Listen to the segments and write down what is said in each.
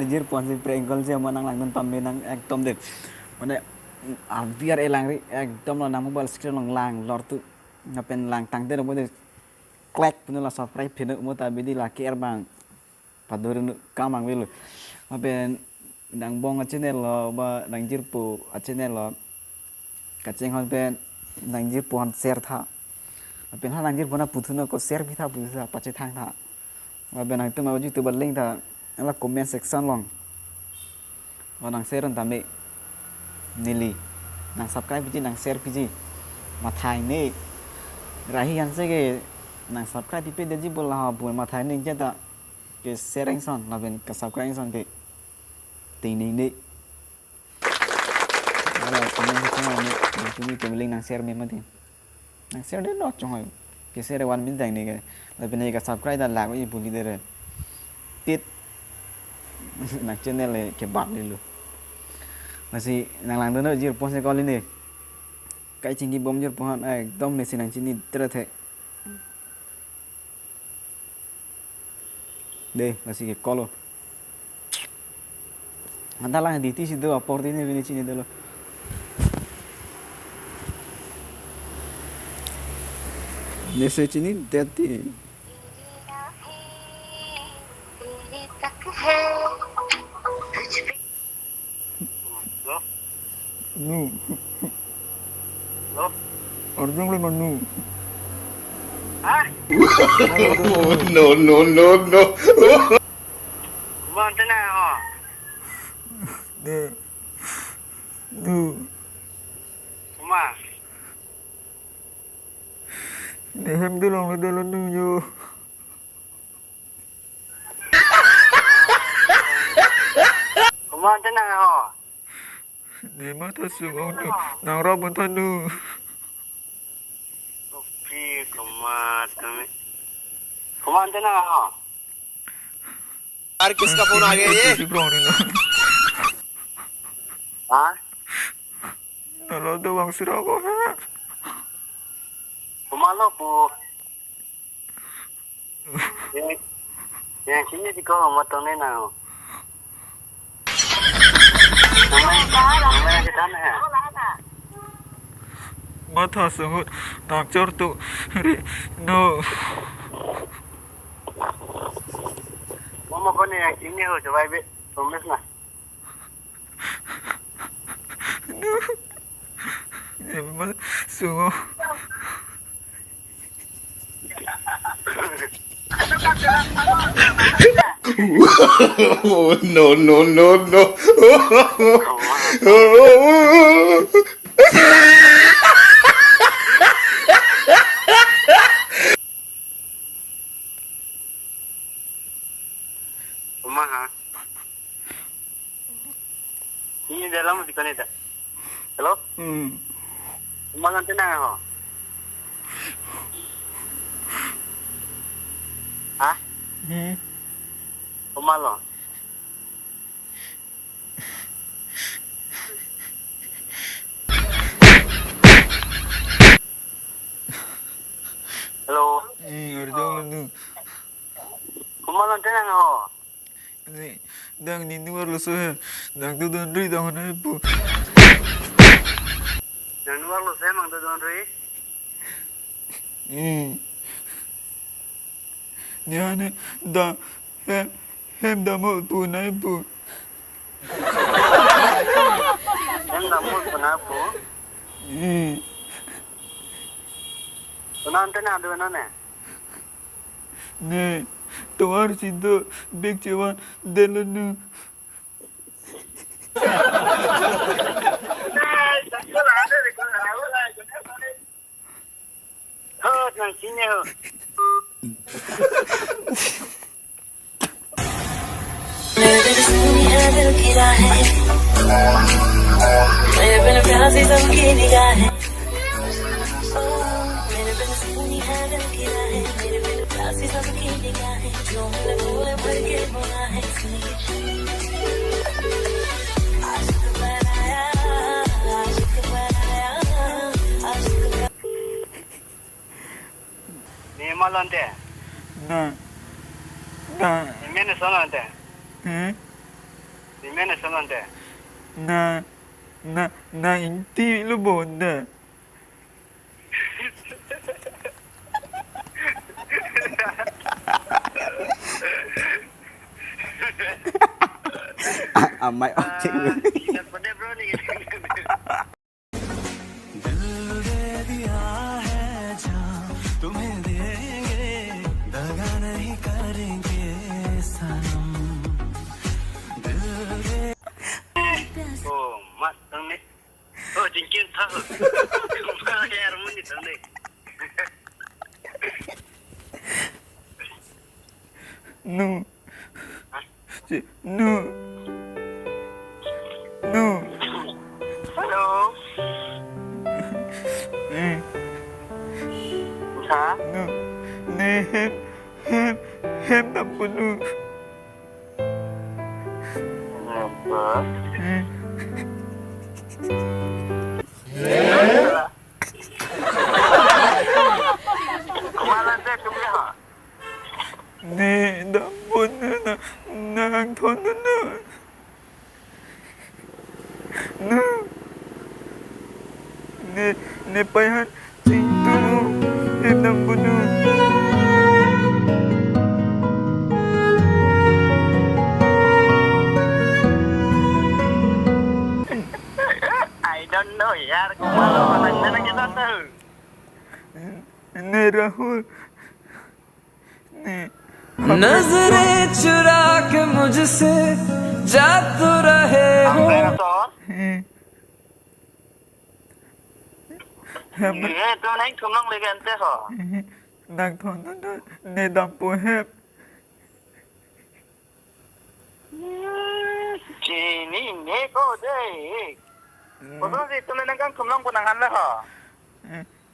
anjir puan si prengkol sih menang langgan pamenang ektom deh. Mana biar elang ri ektom lo nang mobile screen long lang lor tu ngapain lang tang deh mo klek punya lah subscribe pinu mo tabi di laki erbang padurin kamang wilu ngapain nang bong channel lo ba nang jirpu channel lo kaceng hon pen nang jirpu hon share tha ngapain ha nang jirpu na puthuna ko share bi tha pache thang tha ngapain nang tu ma youtube link tha la comment section long và nang share ta me nili nang subscribe pi nang share pi ma thai ni rahi han se ke nang subscribe pi de ji bol ha bu ma thai ni ja ta ke sharing son la ben ka subscribe son ke tình ni ni ala comment section ni tu ni ke link nang share me ma tin nang share de no chong ke share wan min dang ni ke la ben ka subscribe da la ko i bu ni de tit nang channel le ke bat ni lu masih nang lang dono jir pon se kali ni kai chingi bom jir pon ekdom ni sinang chini terate de masih ke kolo andalah di ti sido aporti ni vini chini delo nese chini deti nu Halo? Arjun le manu Hah? No, no, no, no. Kumanta na ako. de nu Kuma. de hem de long le delo nu yo Kumanta na ako. de mata sung nu nang ro bon tanu Oke, kumanta. Kumanta na ako. यार किसका फोन आ गया ये Ha? Nalo do bang sira ko ha Kumalo po. Yang sini di ko matang na ako. Namanya kita na ha. mata sung tak chor tu no Mama ko na yang sini ho, coba ibe. Tumis na. de ma sung Oh, no, no, no, no. Kuma ha. Ini dalam di kanita. Hello? Kumanta na ako. Ha? Kumalo. Hello? Arjun nu Kumanta na ako. ni dang ni nuar lo so dang tu don ri dang na pu Dan luar lu saya mang doon ri. Nyane da hem da mo tu na pu Yang namun kenapa? Penonton ada mana? ne tomar sido big chewan delo nu Hot nang sini ho. मेरे दिल सुनिया दिल की राहें मेरे बिन प्यासी सबकी निगाहें मेरे बिन सुनिया दिल की राहें मेरे बिन प्यासी सबकी निगाहें जो मैंने भूले भर के बुना है आशिक बनाया Ni malante. na na Ni mana sana ante? Gimana sononte? na inti lu bonda. Amai cik. Pada bro ni. Oh, mas tang ni. Oh, jingkin tahu. Kau yang rumah ni tang ni. No. No. No. Hello. Eh, Ha? no. Ne hem tak penuh. Apa? Eh, Kemalan dia kemana? Ha? ne tak penuh nang thon no. No. Ne payan cintu hem tak penuh. I don't know यार kemalan mana mana kita tahu. Ne Rahul. Ne नजरें चुरा के मुझसे जा तो रहे हो Sampai ngasor. eh, hem Ni tu naik kumlang lagi ente ho. nang thon no ne dam po hem. Sini ni kau deh. Kau tu si tu nak kumlang pun nangan lah ho.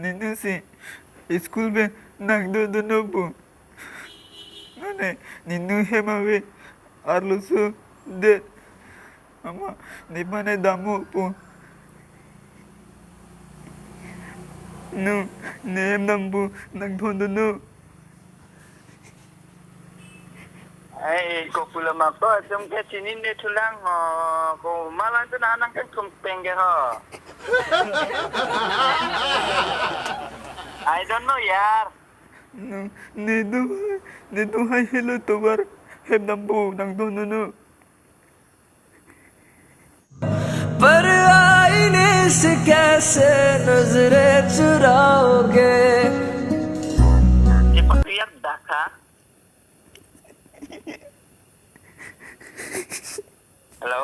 Ninu si school be nang do no bu. Nane ninu hemawe arlusu de ama ni mane damu pu. No nem nambu nang thon no. Eh, kau pula apa? Jom ke sini ni tulang ho. Kau malam tu nak kan kumpeng ke ho. I don't know यार. No ne do hai hello to bar hem nambu nang thon no. पर आईने से कैसे नजरें चुराओगे Cepat lihat dah kah? Hello.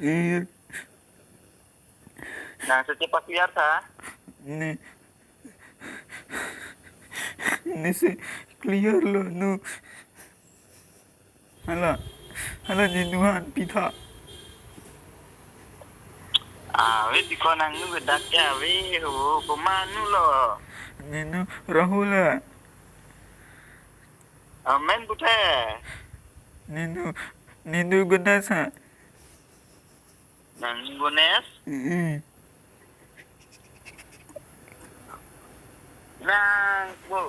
Eh Nah, secepat lihat kah? ne se clear lo no. Hala ninuan pitha. Ah, weh di kau nang nu dah kah weh ho. Kau manu lo. Ninu Rahul la. Main buta. Ninu guna sa. Nang gones. Nang bu.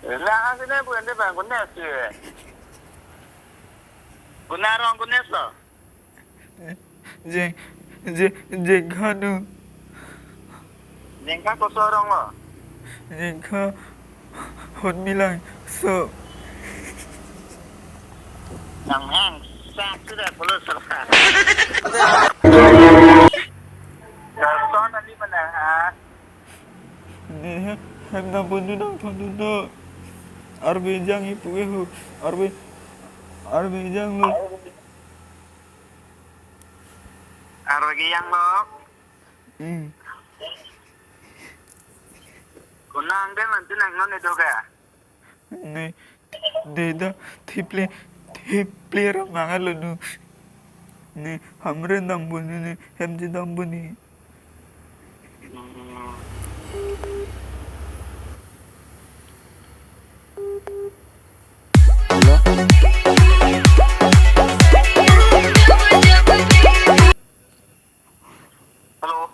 Nang asal bukan dia bang gones tu. Gunarong gones lo. Je khanu Jengka kau sorong lo. je kha hot milang so Nang hang sak sudah perlu salah. Son nanti mana ha? ne hem na bundu nang thon no arbe jang ipu hu arbe jang lo Arwagi yang lo. Kunang dia nanti nang ngon itu ke? ne de da thiple ra mangal nu ne hamre nambu ne hem je nambu ni Halo.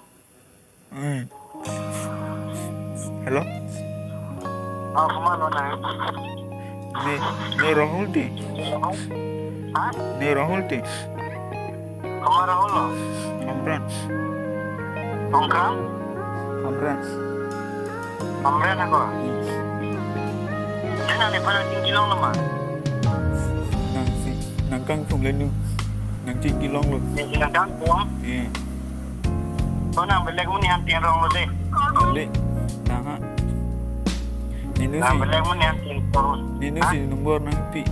Hello Oh, kemana nang? ne Rahul ti. Hah? Ni Rahul ti. Kamu Rahul lo? Amran. Ongkram? Amran. Amran ako. Jangan ni pada tinggi long lama. Nang si nang kang thum lên nu. Nang chi ki long lu. Ni silang kang puang. Eh. Kau nak beli kamu ni hantin rong lo deh. Le. Nang ha. Ni nu Nak si. beli kamu ni hantin rong. Ni nu si nombor nang pi.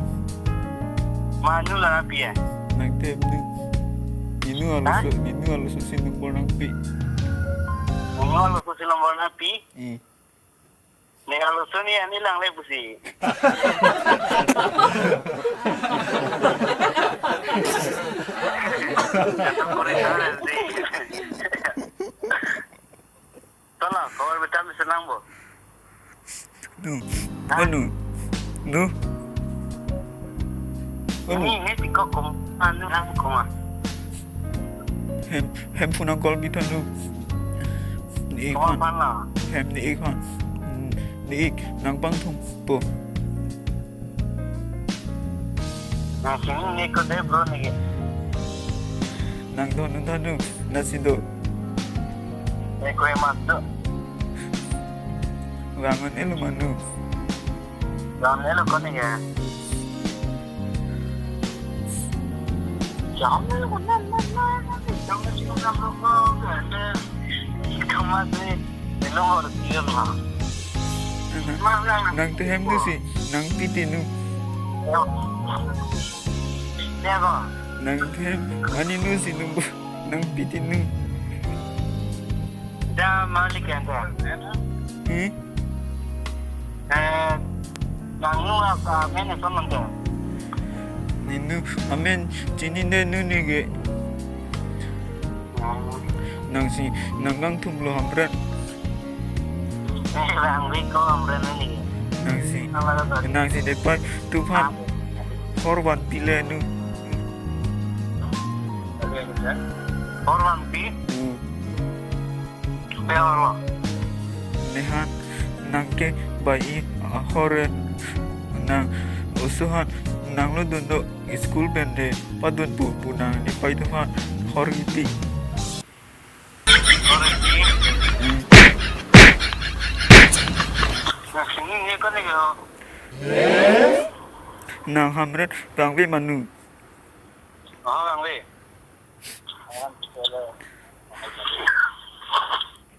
Manu lah nabi ya. Nang tem nu. Ni nu alu si nombor nang pi. Ungol lo kusi lomba nabi. Eh. Ni kalau sini ni lang le pusi. Jangan koreksi sih. Tolong, kau betul senang bo. Nu. Anu. Nu. Anu. Ini si kau kom anu aku koma. Hem phun call kita nu. Ni Kau ikon. mana? Hem ni ikon. Ni ik nang bang thum po. Nah sini ni kau deh bro ni. Nang do nu nasi do. Ni kau emas tu. Rangan elu manu. Jangan ni lo kau ni ya. Jangan lo kau ni. Jangan sih kau nak kau. Kau masih ni lo harus dia lah. Nang te hem nu si nang piti nu. Ni apa? Nang te hem ani nu si nu nang piti nu. Dah malik yang tu. Eh? Yang nu apa? Mana sama tu? Ni nu amen chini ne nu ni ge. Nang si nang gang thum lo hamran. Yang Rico ambil ni. Nang si depan tufan korban pile nu. Orang pi. Betul. Nehan nang ke bai hore nang usuhan nang lo dondo school bende padun pu nang ni pai tufan hor iti. Orang pi. Nah sini ni kau ni kau. Nang hamran bang we manu. Oh bang we.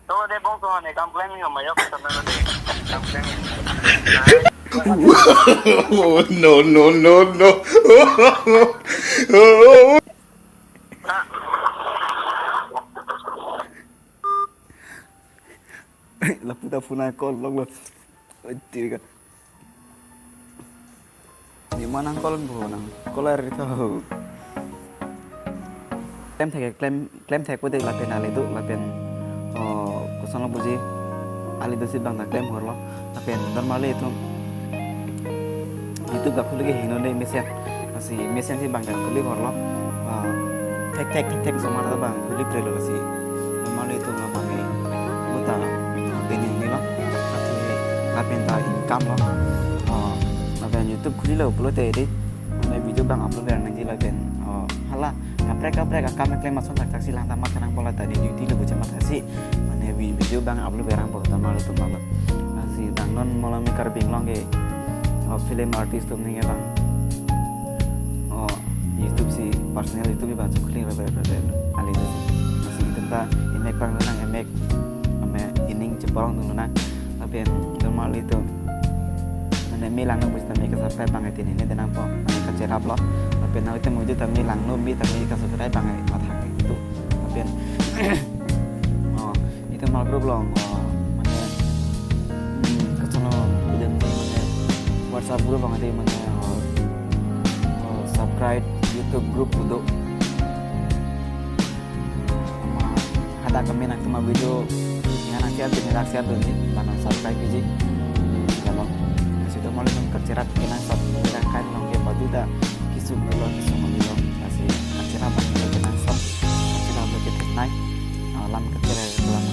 Tu ada bongkong ni komplain ni kau mayok sama ni. Komplain. No. La puta funa call long lo. Tiga. Di mana call bro nang? Call itu. Klaim tag pada lapen ali tu lapen kosan lo buji ali dosi bang tak klaim horlo lapen normal itu YouTube gak kulit hino deh mesin si bang tak kulit horlo tag sama ada bang kulit prelo si normal itu nggak pakai buta ini lo lapen tak income lo lapen YouTube kulit lo upload edit video bang upload dari nanti lapen halah kaprek kami klaim masuk tak silang tamat tenang pola tadi duty lu baca matasi mana video bang upload berang pola tamal itu banget si dangnon malam mikar binglong ke film artis tu nih bang YouTube si personal itu bi baca kling lebar ali itu masih tentang imek bang nang imek ame ining ceporong tu nang tapi normal itu mana milang nu bisa mi kasar bang ini tenang po mana kecerap lo tapi nanti mungkin tapi lang numbi tapi kasut saya bang matang itu tapi itu mal grup long mana kesono dan mana WhatsApp grup bang ada mana subscribe YouTube grup untuk ada kami nak cuma video yang nanti ada interaksi ada ni mana subscribe aja kalau situ malu kercerat kena subscribe kan long ke batu dah Sumulon masih acara apa kita sub acara apa kita naik lam kecil dalam